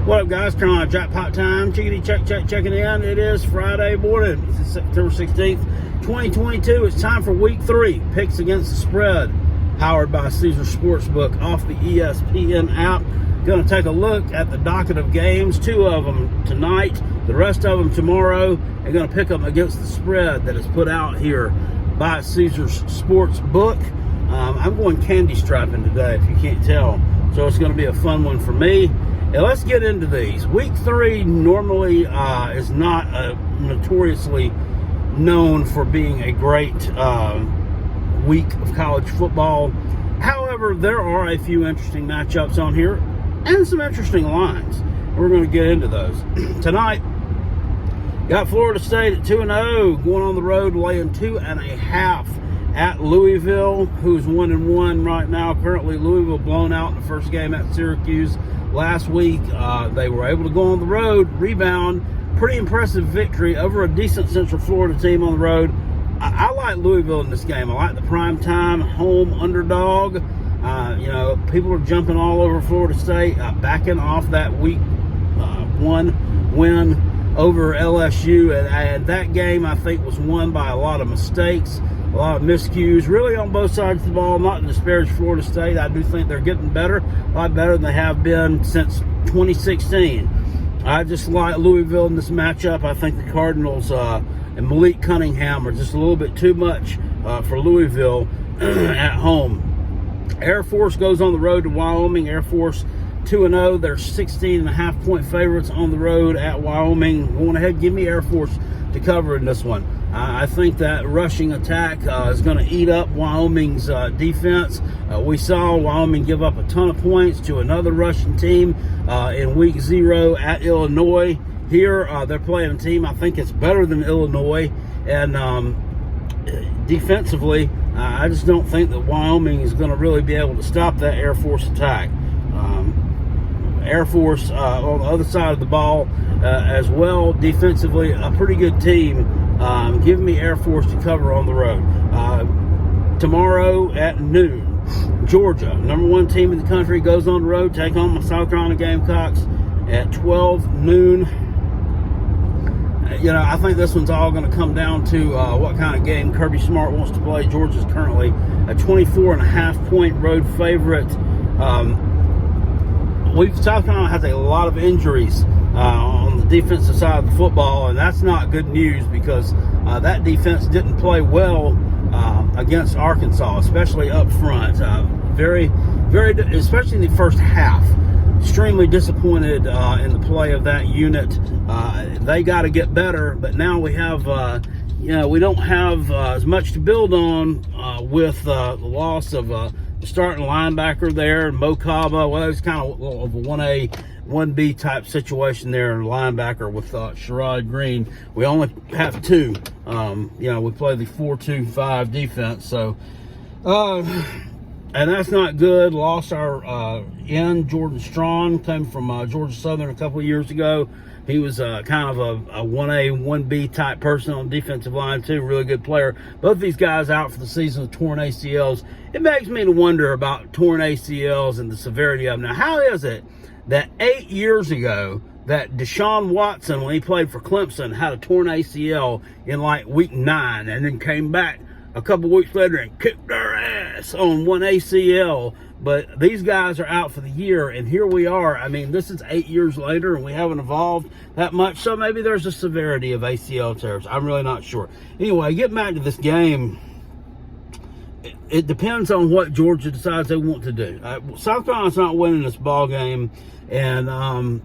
What up, guys? Carolina Jackpot time. Chickadee checking in. It is Friday morning. It's September 16th, 2022. It's time for week 3. Picks against the spread. Powered by Caesars Sportsbook off the ESPN app. Going to take a look at the docket of games. 2 of them tonight. The rest of them tomorrow. And going to pick them against the spread that is put out here by Caesars Sportsbook. I'm going candy striping today, if you can't tell. So it's going to be a fun one for me. And let's get into these. Week 3 normally is not notoriously known for being a great week of college football. However, there are a few interesting matchups on here and some interesting lines. We're going to get into those. Tonight, got Florida State at 2-0, going on the road, laying 2.5 at Louisville, who's 1-1 right now. Currently, Louisville blown out in the first game at Syracuse last week. They were able to go on the road, rebound. Pretty impressive victory over a decent Central Florida team on the road. I like Louisville in this game. I like the primetime home underdog. People are jumping all over Florida State, backing off that week 1 win over LSU. And that game, I think, was won by a lot of mistakes, a lot of miscues, really on both sides of the ball. Not to disparage Florida State. I do think they're getting better, a lot better than they have been since 2016. I just like Louisville in this matchup. I think the Cardinals and Malik Cunningham are just a little bit too much for Louisville at home. Air Force goes on the road to Wyoming. Air Force 2-0. They're 16.5-point favorites on the road at Wyoming. Going ahead, give me Air Force to cover in this one. I think that rushing attack is going to eat up Wyoming's defense. We saw Wyoming give up a ton of points to another Russian team in week 0 at Illinois. Here, they're playing a team I think it's better than Illinois. And defensively, I just don't think that Wyoming is going to really be able to stop that Air Force attack. Air Force on the other side of the ball as well. Defensively, a pretty good team. Give me Air Force to cover on the road. Tomorrow at noon, Georgia, number 1 team in the country, goes on the road, take on my South Carolina Gamecocks at 12 noon. I think this one's all going to come down to what kind of game Kirby Smart wants to play. Georgia's currently a 24.5-point road favorite. South Carolina has a lot of injuries on the defensive side of the football, and that's not good news because that defense didn't play well against Arkansas, especially up front. Very, especially in the first half. Extremely disappointed in the play of that unit. They got to get better, but now we have, we don't have as much to build on with the loss of the starting linebacker there, Mo Kaba. Well, it was kind of a 1A, 1B type situation there, linebacker with Sherrod Green. We only have 2. We play the 4-2-5 defense, so and that's not good. Lost our end, Jordan Strong, came from Georgia Southern a couple of years ago. He was kind of a 1A, 1B type person on the defensive line, too. Really good player. Both these guys out for the season with torn ACLs. It makes me to wonder about torn ACLs and the severity of them. Now, how is it that 8 years ago that Deshaun Watson, when he played for Clemson, had a torn ACL in like week 9 and then came back a couple weeks later and kicked their ass on 1 ACL? But these guys are out for the year, and here we are. I mean, this is 8 years later, and we haven't evolved that much. So maybe there's a severity of ACL tears. I'm really not sure. Anyway, getting back to this game, it depends on what Georgia decides they want to do. South Carolina's not winning this ball game, and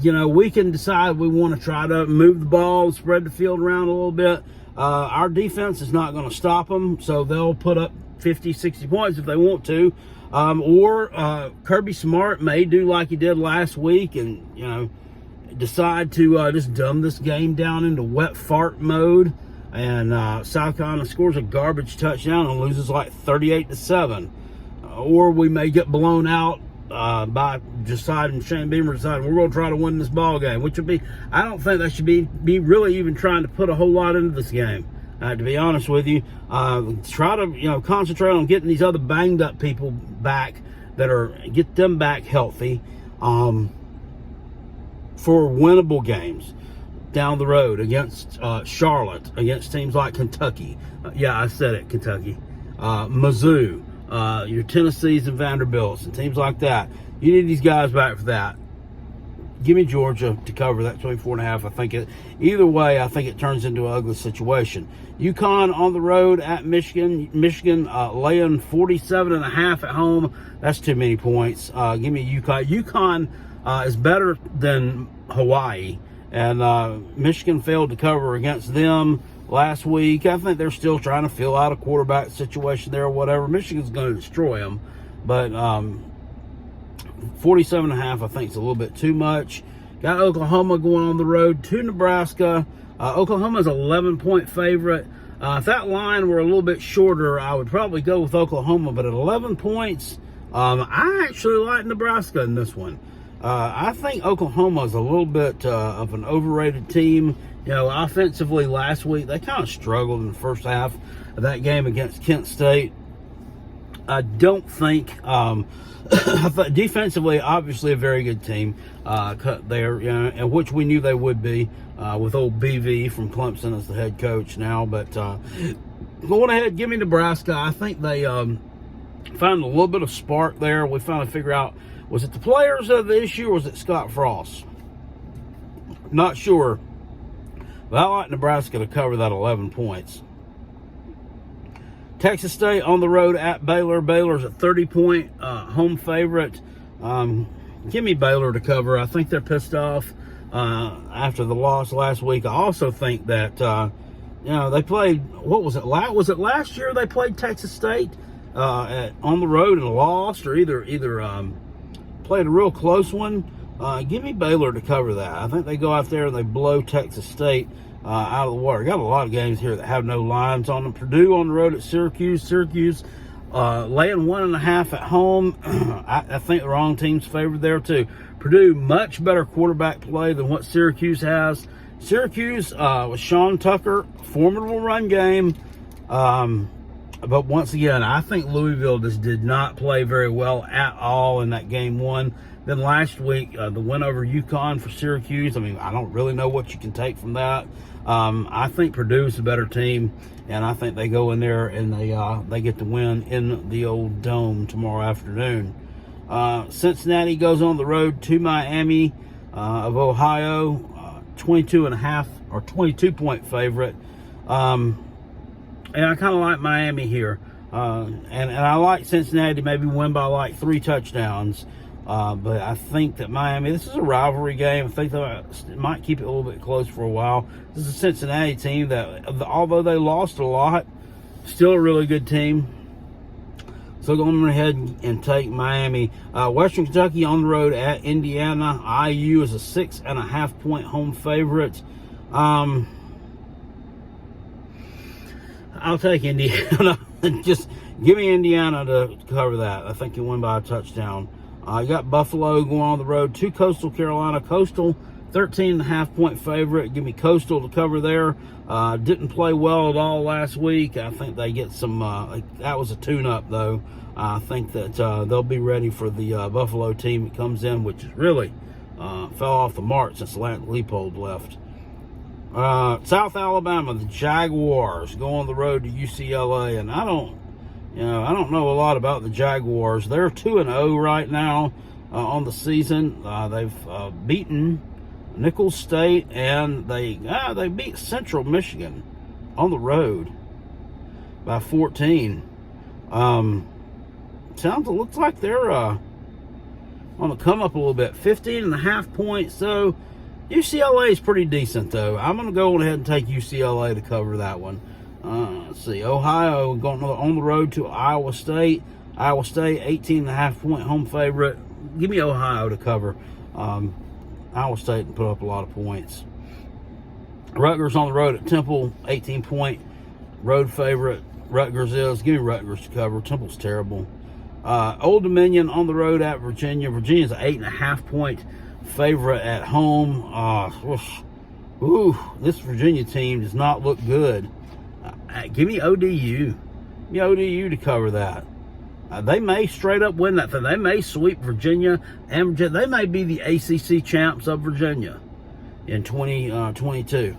we can decide we want to try to move the ball, spread the field around a little bit. Our defense is not going to stop them, so they'll put up 50, 60 points if they want to. Or Kirby Smart may do like he did last week and, decide to just dumb this game down into wet fart mode. And South Carolina scores a garbage touchdown and loses like 38-7. Or we may get blown out by deciding, Shane Beamer deciding we're going to try to win this ball game, which would be, I don't think they should be really even trying to put a whole lot into this game. To be honest with you, try to concentrate on getting these other banged up people back, get them back healthy. for winnable games down the road against Charlotte, against teams like Kentucky. Yeah, I said it, Kentucky. Mizzou, your Tennessees and Vanderbilts and teams like that. You need these guys back for that. Give me Georgia to cover that 24.5. I think either way, I think it turns into an ugly situation. UConn on the road at Michigan. Michigan laying 47.5 at home. That's too many points. Give me UConn. UConn is better than Hawaii, and Michigan failed to cover against them last week. I think they're still trying to fill out a quarterback situation there or whatever. Michigan's going to destroy them, but 47.5 I think is a little bit too much. Got Oklahoma going on the road to Nebraska. Oklahoma's 11-point favorite. If that line were a little bit shorter, I would probably go with Oklahoma, but at 11 points, I actually like Nebraska in this one. I think Oklahoma is a little bit of an overrated team. You know, offensively last week, they kind of struggled in the first half of that game against Kent State. I don't think, defensively, obviously a very good team there, you know, and which we knew they would be with old BV from Clemson as the head coach now. But going ahead, give me Nebraska. I think they found a little bit of spark there. We finally figure out, was it the players that are the issue or was it Scott Frost? Not sure. But I like Nebraska to cover that 11 points. Texas State on the road at Baylor. Baylor's a 30-point home favorite. Give me Baylor to cover. I think they're pissed off after the loss last week. I also think that, you know, they played, what was it? Was it last year they played Texas State on the road and lost, or either played a real close one? Give me Baylor to cover that. I think they go out there and they blow Texas State out of the water. Got a lot of games here that have no lines on them. Purdue on the road at Syracuse. Syracuse laying 1.5 at home. I think the wrong team's favored there too. Purdue, much better quarterback play than what Syracuse has. Syracuse with Sean Tucker, formidable run game. But once again, I think Louisville just did not play very well at all in that game one. Then last week, the win over UConn for Syracuse. I mean, I don't really know what you can take from that. I think Purdue's a better team, and I think they go in there and they get the win in the old dome tomorrow afternoon. Cincinnati goes on the road to Miami of Ohio, 22.5 or 22-point favorite. And I kind of like Miami here. And I like Cincinnati to maybe win by like 3 touchdowns. But I think that Miami, this is a rivalry game. I think they might keep it a little bit close for a while. This is a Cincinnati team that, although they lost a lot, still a really good team. So going ahead and take Miami. Western Kentucky on the road at Indiana. IU is a 6.5-point home favorite. I'll take Indiana. Just give me Indiana to cover that. I think you win by a touchdown. You got Buffalo going on the road to Coastal Carolina. Coastal, 13.5-point favorite. Give me Coastal to cover there. Didn't play well at all last week. I think they get some, that was a tune-up though. I think that they'll be ready for the Buffalo team that comes in, which is really fell off the mark since Lance Leipold left. South Alabama, the Jaguars go on the road to UCLA, and I don't know a lot about the Jaguars. They're 2-0 right now on the season. They've beaten Nicholls State, and they beat Central Michigan on the road by 14. Looks like they're on the come up a little bit. 15.5 points. So UCLA is pretty decent, though. I'm going to go ahead and take UCLA to cover that one. Let's see. Ohio going on the road to Iowa State. Iowa State, 18.5-point home favorite. Give me Ohio to cover. Iowa State can put up a lot of points. Rutgers on the road at Temple, 18-point road favorite. Rutgers is. Give me Rutgers to cover. Temple's terrible. Old Dominion on the road at Virginia. Virginia's an 8.5-point favorite at home. This Virginia team does not look good. Give me ODU. Give me ODU to cover that. They may straight up win that thing. They may sweep Virginia, and they may be the ACC champs of Virginia in 2022.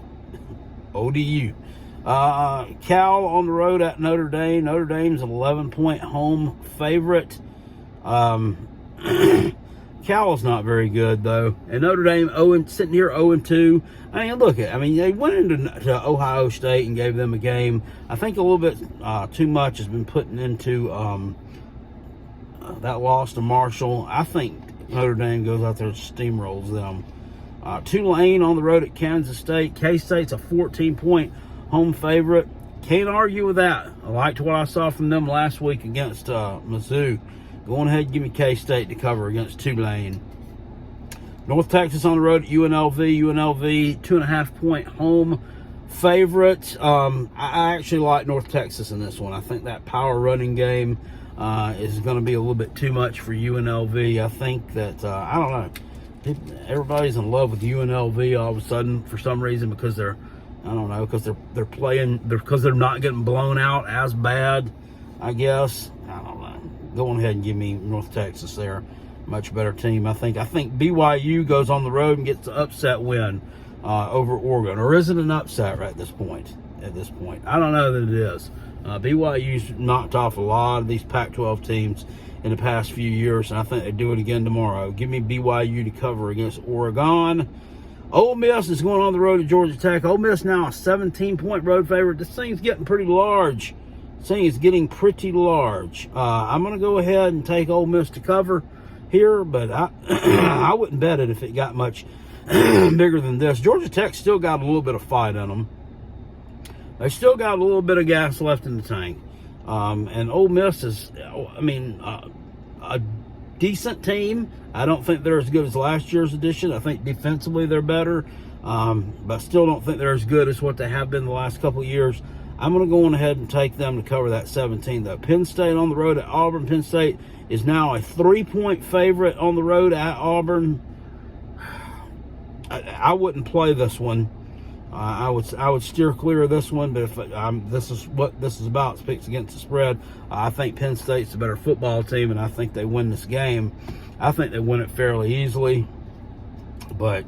ODU. Cal on the road at Notre Dame. Notre Dame's an 11-point home favorite. Cal is not very good, though. And Notre Dame sitting here 0-2. I mean, look at. I mean, they went into Ohio State and gave them a game. I think a little bit too much has been put into that loss to Marshall. I think Notre Dame goes out there and steamrolls them. Tulane on the road at Kansas State. K-State's a 14-point home favorite. Can't argue with that. I liked what I saw from them last week against Mizzou. Go on ahead and give me K-State to cover against Tulane. North Texas on the road at UNLV. UNLV, 2.5-point home favorite. I actually like North Texas in this one. I think that power running game is going to be a little bit too much for UNLV. I think that, I don't know. Everybody's in love with UNLV all of a sudden for some reason because they're, I don't know, because they're playing, because they're not getting blown out as bad, I guess. I don't know. Go on ahead and give me North Texas there. Much better team. I think BYU goes on the road and gets the upset win over Oregon. Or is it an upset right at this point? I don't know that it is. BYU's knocked off a lot of these Pac-12 teams in the past few years, and I think they do it again tomorrow. Give me BYU to cover against Oregon. Ole Miss is going on the road to Georgia Tech. Ole Miss now a 17-point road favorite. This thing's getting pretty large. I'm going to go ahead and take Ole Miss to cover here, but I wouldn't bet it if it got much bigger than this. Georgia Tech still got a little bit of fight in them. They still got a little bit of gas left in the tank. And Ole Miss is, a decent team. I don't think they're as good as last year's edition. I think defensively they're better, but still don't think they're as good as what they have been the last couple of years. I'm going to go on ahead and take them to cover that 17, though. Penn State on the road at Auburn. Penn State is now a 3-point favorite on the road at Auburn. I wouldn't play this one. I would steer clear of this one, but if this is what this is about, it's picks against the spread. I think Penn State's a better football team, and I think they win this game. I think they win it fairly easily, but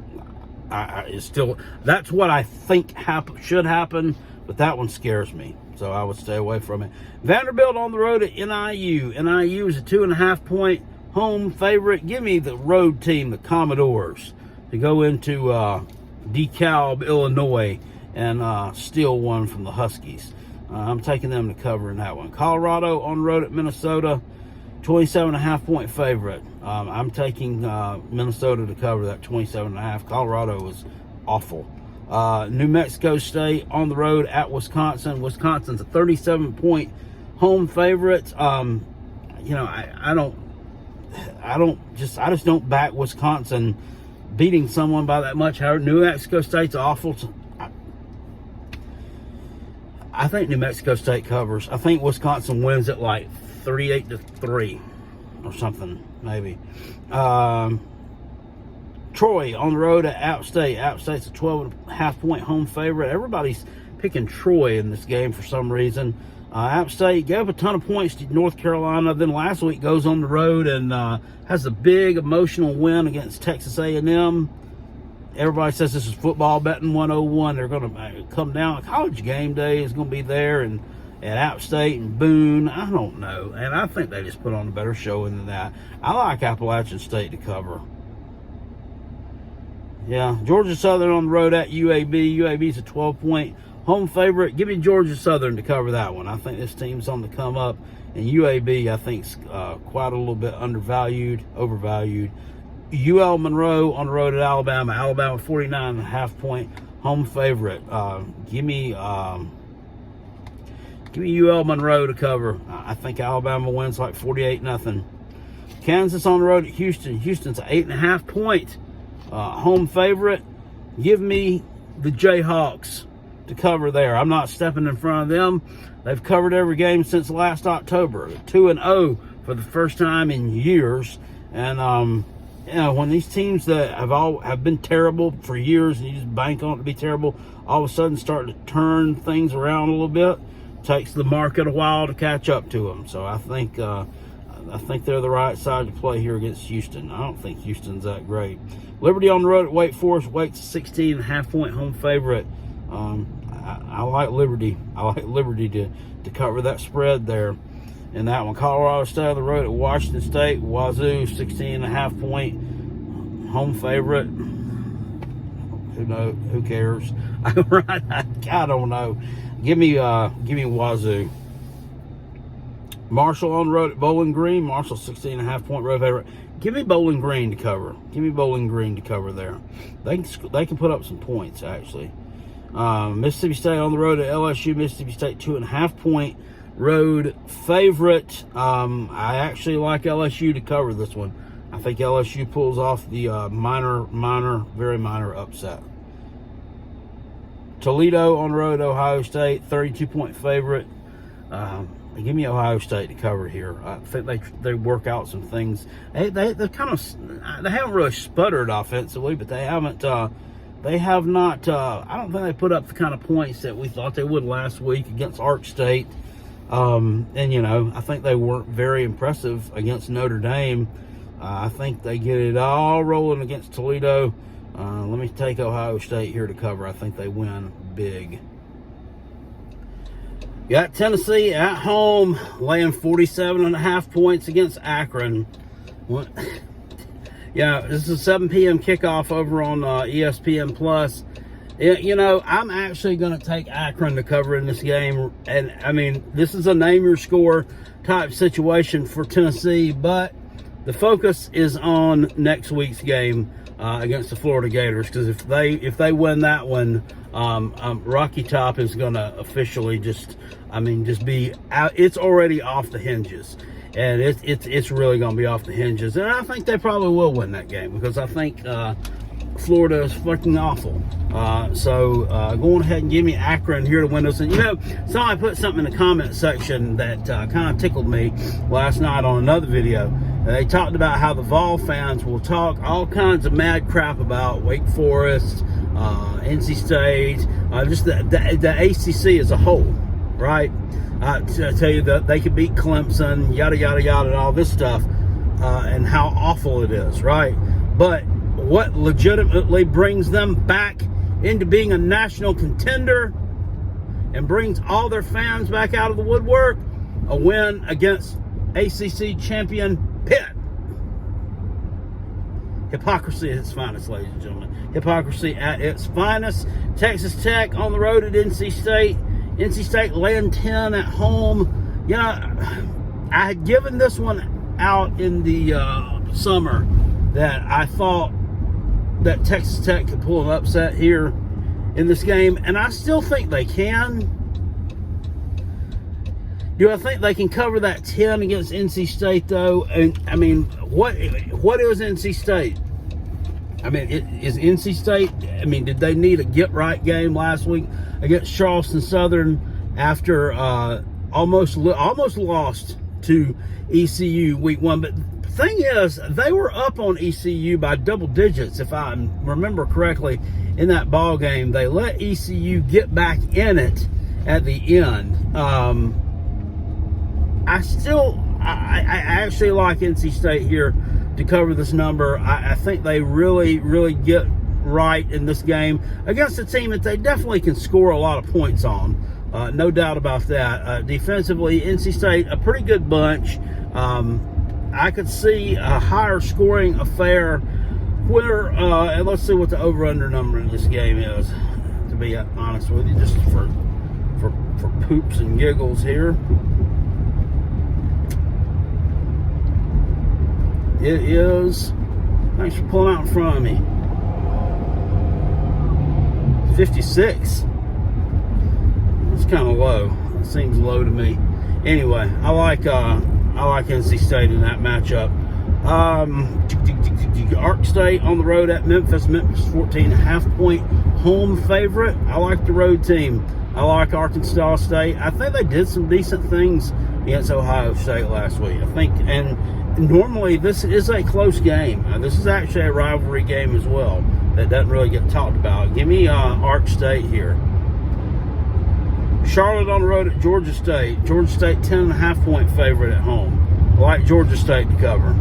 it's still, that's what I think should happen. But that one scares me, so I would stay away from it. Vanderbilt on the road at NIU. NIU is a 2.5-point home favorite. Give me the road team, the Commodores, to go into DeKalb, Illinois, and steal one from the Huskies. I'm taking them to cover in that one. Colorado on the road at Minnesota, 27.5-point favorite. I'm taking Minnesota to cover that 27.5. Colorado was awful. New Mexico State on the road at Wisconsin. Wisconsin's a 37-point home favorite. I just don't back Wisconsin beating someone by that much. However, New Mexico State's awful. I think New Mexico State covers. I think Wisconsin wins it like 38-3 or something, maybe. Troy on the road at App State. App State's a 12.5-point home favorite. Everybody's picking Troy in this game for some reason. App State gave up a ton of points to North Carolina. Then last week goes on the road and has a big emotional win against Texas A&M. Everybody says this is football betting 101. They're going to come down. College game day is going to be there and at App State and Boone. I don't know. And I think they just put on a better showing than that. I like Appalachian State to cover. Yeah, Georgia Southern on the road at UAB. UAB's a 12-point home favorite. Give me Georgia Southern to cover that one. I think this team's on the come up. And UAB, I think, is quite a little bit overvalued. UL Monroe on the road at Alabama. Alabama, 49.5-point home favorite. Give me UL Monroe to cover. I think Alabama wins like 48-0. Kansas on the road at Houston. Houston's an 8.5-point home favorite. Give me the Jayhawks to cover there. I'm not stepping in front of them. They've covered every game since last October. They're 2-0 for the first time in years. And when these teams that have been terrible for years and you just bank on it to be terrible, all of a sudden start to turn things around a little bit, takes the market a while to catch up to them. So I think I think they're the right side to play here against Houston. I don't think Houston's that great. Liberty on the road at Wake Forest. Wake's 16.5-point home favorite. I like Liberty. I like Liberty to cover that spread there. And that one, Colorado State on the road at Washington State. Wazoo, 16.5-point home favorite. Who cares? I don't know. Give me Wazoo. Marshall on the road at Bowling Green. Marshall 16.5-point road favorite. Give me Bowling Green to cover. Give me Bowling Green to cover there. They can put up some points actually. Mississippi State on the road at LSU. Mississippi State 2.5-point road favorite. I actually like LSU to cover this one. I think LSU pulls off the very minor upset. Toledo on the road at Ohio State, 32-point favorite. Give me Ohio State to cover here. I think they work out some things. They haven't really sputtered offensively, but they have not. I don't think they put up the kind of points that we thought they would last week against Ark State. And I think they weren't very impressive against Notre Dame. I think they get it all rolling against Toledo. Let me take Ohio State here to cover. I think they win big. Got Tennessee at home, laying 47.5 points against Akron. Yeah, this is a 7 p.m. kickoff over on ESPN Plus. I'm actually going to take Akron to cover in this game. And, I mean, this is a name-your-score type situation for Tennessee, but the focus is on next week's game against the Florida Gators, because if they win that one, Rocky Top is going to officially just be out. It's already off the hinges, and it's really going to be off the hinges. And I think they probably will win that game, because I think Florida is fucking awful. So go ahead and give me Akron here to win this. And somebody put something in the comment section that kind of tickled me last night on another video. They talked about how the Vol fans will talk all kinds of mad crap about Wake Forest, NC State, just the ACC as a whole, right? To tell you that they could beat Clemson, yada, yada, yada, and all this stuff, and how awful it is, right? But what legitimately brings them back into being a national contender and brings all their fans back out of the woodwork? A win against ACC champion Pitt. Hypocrisy at its finest, ladies and gentlemen. Hypocrisy at its finest. Texas Tech on the road at NC State. NC State laying 10 at home. I had given this one out in the summer that I thought that Texas Tech could pull an upset here in this game, and I still think they can. Do I think they can cover that 10 against NC State, though? And I mean, what is NC State? I mean, is NC State, I mean, did they need a get-right game last week against Charleston Southern after almost lost to ECU week 1? But the thing is, they were up on ECU by double digits, if I remember correctly, in that ball game. They let ECU get back in it at the end. I actually like NC State here to cover this number. I think they really, really get right in this game against a team that they definitely can score a lot of points on. No doubt about that. Defensively, NC State, a pretty good bunch. I could see a higher scoring affair where, and let's see what the over-under number in this game is, to be honest with you, just for poops and giggles here. It is, thanks for pulling out in front of me, 56. It's kind of low. It seems low to me. Anyway, I like NC State in that matchup. Ark State on the road at Memphis. Memphis 14.5-point home favorite. I like the road team. I like Arkansas State. I think they did some decent things against Ohio State last week. I think, and normally this is a close game. This is actually a rivalry game as well that doesn't really get talked about. Give me Ark State here. Charlotte on the road at Georgia State. Georgia State 10.5-point favorite at home. I like Georgia State to cover.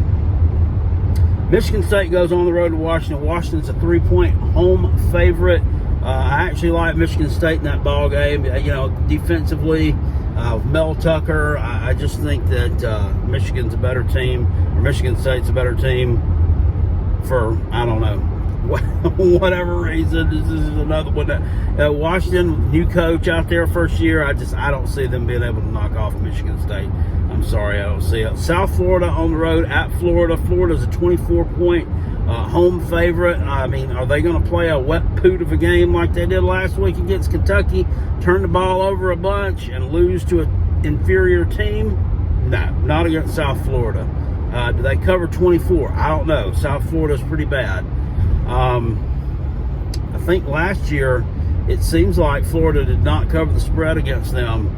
Michigan State goes on the road to Washington. Washington's a 3-point home favorite. I actually like Michigan State in that ball game. Defensively, Mel Tucker, I just think that Michigan's a better team, or Michigan State's a better team for, I don't know, whatever reason. This is another one. Washington, new coach out there, first year. I don't see them being able to knock off Michigan State. I'm sorry, I don't see it. South Florida on the road at Florida. Florida's a 24-point home favorite. I mean, are they going to play a wet poot of a game like they did last week against Kentucky, turn the ball over a bunch, and lose to an inferior team? No, not against South Florida. Do they cover 24? I don't know. South Florida's pretty bad. I think last year it seems like Florida did not cover the spread against them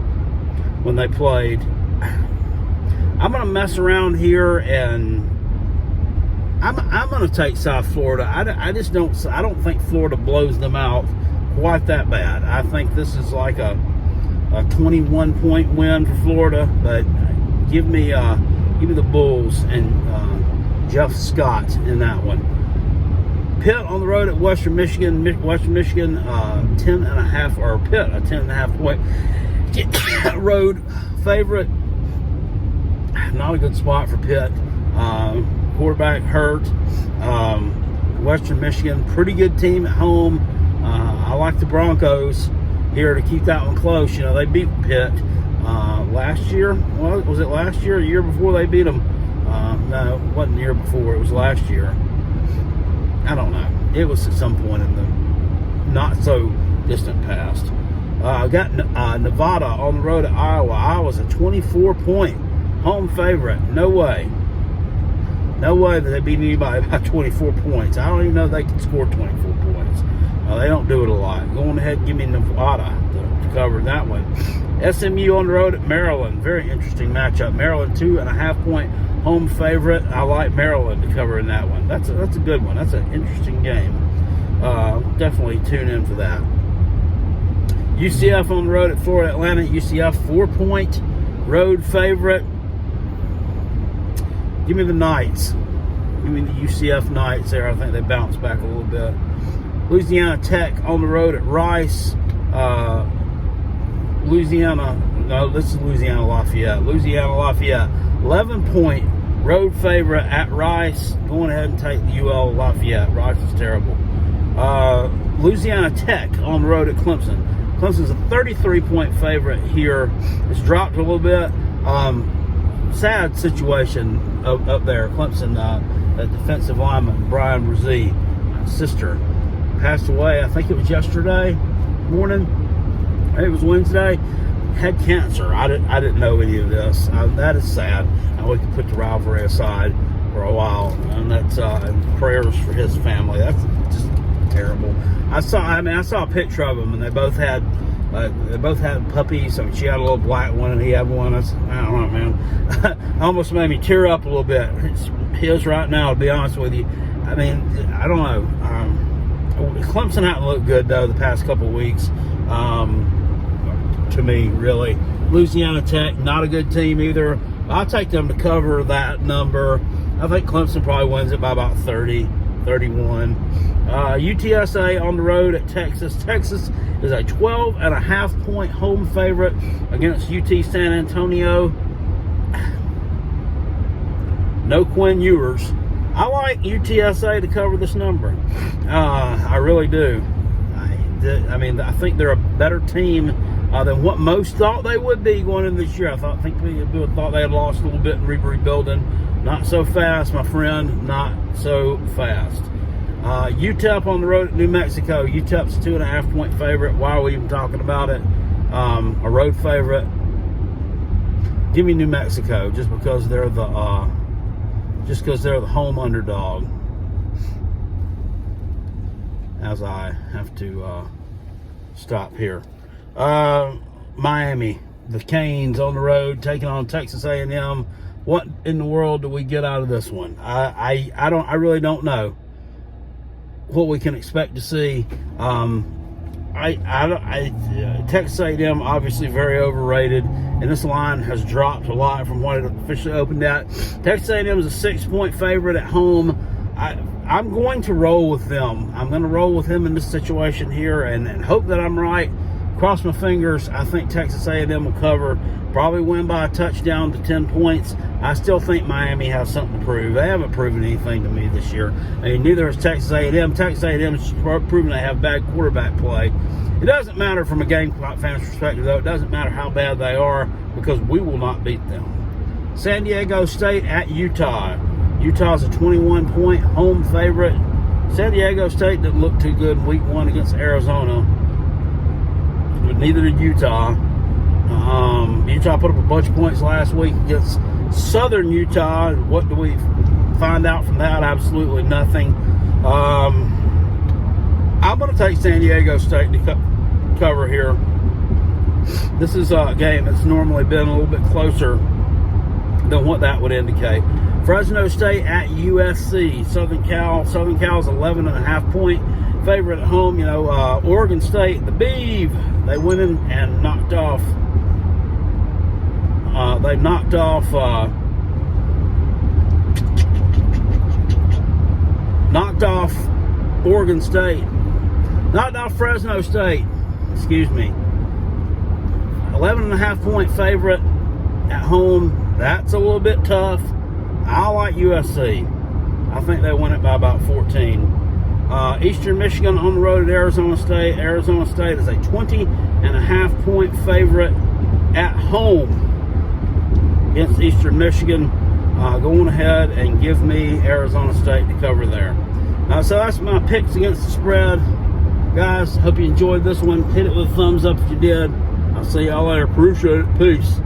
when they played. I'm going to mess around here, and I'm going to take South Florida. I don't think Florida blows them out quite that bad. I think this is like a 21-point win for Florida, but give me the Bulls and Jeff Scott in that one. Pitt on the road at Western Michigan. Western Michigan, 10.5, or Pitt, a 10.5-point road favorite. Not a good spot for Pitt. Quarterback hurt. Western Michigan, pretty good team at home. I like the Broncos here to keep that one close. They beat Pitt last year. Well, was it last year or the year before they beat them? No, it wasn't the year before. It was last year. I don't know. It was at some point in the not so distant past. I got Nevada on the road at Iowa. Iowa's a 24-point home favorite. No way that they beat anybody by 24 points. I don't even know if they can score 24 points. They don't do it a lot. Go on ahead and give me Nevada to cover that one. SMU on the road at Maryland. Very interesting matchup. Maryland, 2.5-point home favorite. I like Maryland to cover in that one. That's a good one. That's an interesting game. Definitely tune in for that. UCF on the road at Florida Atlantic. UCF, 4-point road favorite. Give me the Knights. Give me the UCF Knights there. I think they bounce back a little bit. Louisiana Tech on the road at Rice. Louisiana Lafayette. Louisiana Lafayette, 11-point road favorite at Rice. Going ahead and take the UL Lafayette. Rice is terrible. Louisiana Tech on the road at Clemson. Clemson's a 33-point favorite here. It's dropped a little bit. Sad situation up there. Clemson, a defensive lineman, Brian Brzee, sister, passed away. I think it was yesterday morning. It was Wednesday. Had cancer. I didn't know any of this. That is sad. We can put the rivalry aside for a while, and that's prayers for his family. That's just terrible. I saw a picture of them, and they both had puppies. I mean, she had a little black one, and he had one. I don't know, man. Almost made me tear up a little bit. It's his right now, to be honest with you. I mean, I don't know. Clemson hasn't looked good though the past couple of weeks. To me, really. Louisiana Tech, not a good team either. I'll take them to cover that number. I think Clemson probably wins it by about 30, 31. UTSA on the road at Texas. Texas is a 12.5-point home favorite against UT San Antonio. No Quinn Ewers. I like UTSA to cover this number. I really do. I mean, I think they're a better team than what most thought they would be going into this year. I think people thought they had lost a little bit in rebuilding. Not so fast, my friend. Not so fast. UTEP on the road at New Mexico. UTEP's a 2.5-point favorite. Why are we even talking about it? A road favorite. Give me New Mexico just because they're the home underdog. As I have to stop here. Miami, the Canes on the road taking on Texas A&M. What in the world do we get out of this one? I really don't know what we can expect to see. Texas A&M obviously very overrated, and this line has dropped a lot from what it officially opened at. Texas A&M is a 6-point favorite at home. I'm going to roll with them. I'm going to roll with him in this situation here, and hope that I'm right. Cross my fingers. I think Texas A&M will cover, probably win by a touchdown to 10 points. I still think Miami has something to prove. They haven't proven anything to me this year. I mean, neither has Texas A&M. Texas A&M has proven they have bad quarterback play. It doesn't matter from a game fan's perspective, though. It doesn't matter how bad they are, because we will not beat them. San Diego State at Utah. Utah's a 21-point home favorite. San Diego State didn't look too good in week 1 against Arizona, but neither did Utah. Utah put up a bunch of points last week against Southern Utah. What do we find out from that? Absolutely nothing. I'm going to take San Diego State to cover here. This is a game that's normally been a little bit closer than what that would indicate. Fresno State at USC. Southern Cal's 11.5-point favorite at home. You know, Oregon State, the Beeve, they went in and knocked off Oregon State. Knocked off Fresno State. Excuse me. 11.5-point favorite at home. That's a little bit tough. I like USC. I think they win it by about 14. Eastern Michigan on the road at Arizona State. Arizona State is a 20.5-point favorite at home against Eastern Michigan. Go on ahead and give me Arizona State to cover there. So that's my picks against the spread. Guys, hope you enjoyed this one. Hit it with a thumbs up if you did. I'll see y'all later. Appreciate it. Peace.